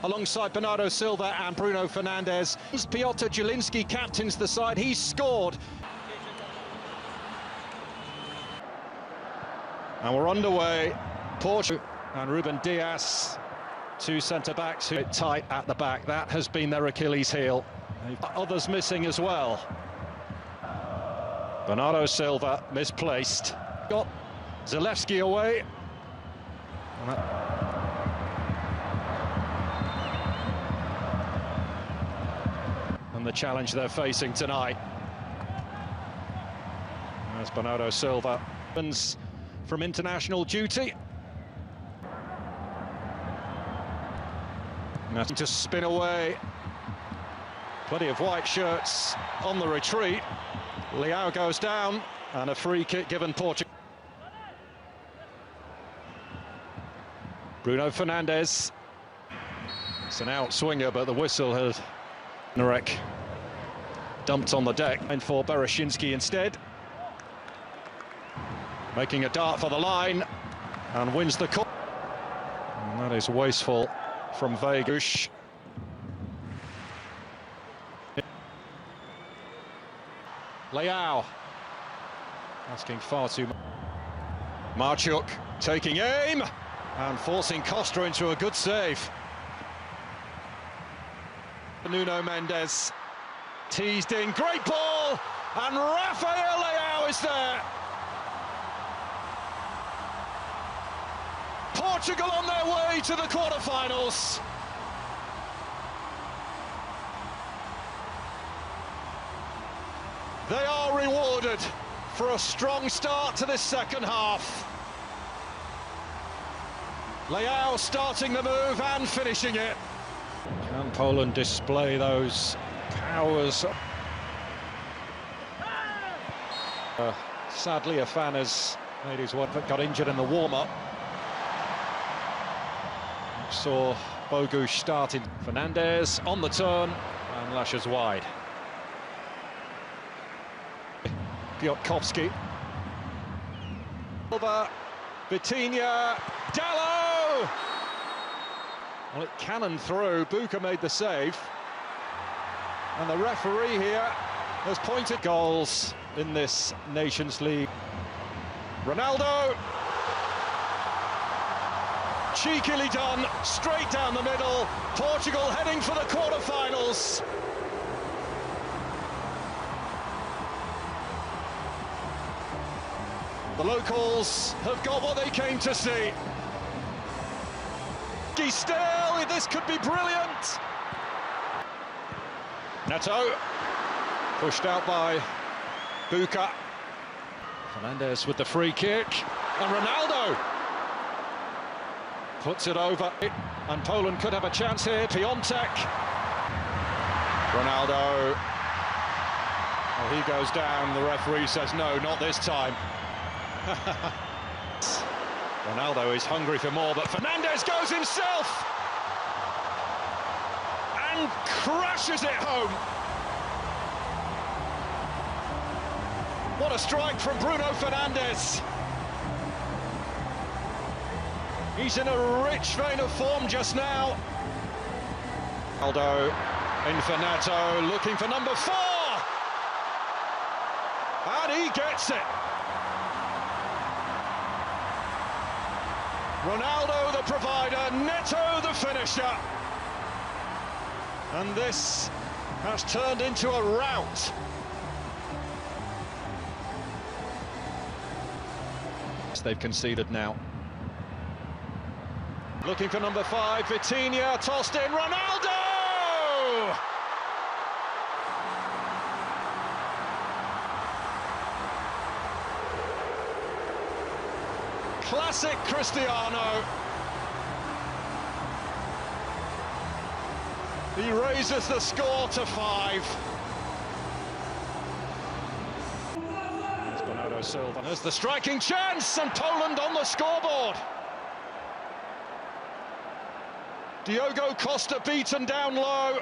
alongside Bernardo Silva and Bruno Fernandes. Piotr Zielinski captains the side. He's scored. And we're underway. Portugal and Ruben Dias, two centre-backs who are tight at the back. That has been their Achilles heel. Others missing as well. Bernardo Silva misplaced. Got Zalewski away. And the challenge they're facing tonight. As Bernardo Silva from international duty. Nothing to spin away. Plenty of white shirts on the retreat. Leao goes down, and a free kick given Portugal. Bruno Fernandes. It's an outswinger, but the whistle had Narek dumped on the deck. And for Bereshinski instead. Making a dart for the line, and wins the corner. And that is wasteful from Vegas. Leao asking far too much. Marchuk taking aim and forcing Costa into a good save. Nuno Mendes teased in, great ball, and Rafael Leao is there. Portugal on their way to the quarterfinals. They are rewarded for a strong start to this second half. Leao starting the move and finishing it. Can Poland display those powers? Sadly, a fan has made his one, but got injured in the warm-up. Saw Bogusz starting. Fernandes on the turn and lashes wide. Piotkovski. Silva, Vitinha, Dallo! Well, it cannoned through. Buka made the save. And the referee here has pointed goals in this Nations League. Ronaldo. Cheekily done, straight down the middle. Portugal heading for the quarterfinals. The locals have got what they came to see. Still, this could be brilliant. Neto, pushed out by Buka. Fernandes with the free kick, and Ronaldo puts it over, and Poland could have a chance here. Piontek. Ronaldo. Oh, he goes down. The referee says no, not this time. Ronaldo is hungry for more, but Fernandes goes himself and crashes it home. What a strike from Bruno Fernandes. He's in a rich vein of form just now. Ronaldo, Infanato, looking for number 4. And he gets it. Ronaldo the provider, Neto the finisher. And this has turned into a rout. They've conceded now. Looking for number 5, Vitinha, tossed in, Ronaldo! Classic Cristiano. He raises the score to 5. There's Bernardo Silva. There's the striking chance, and Poland on the scoreboard. Diogo Costa beaten down low.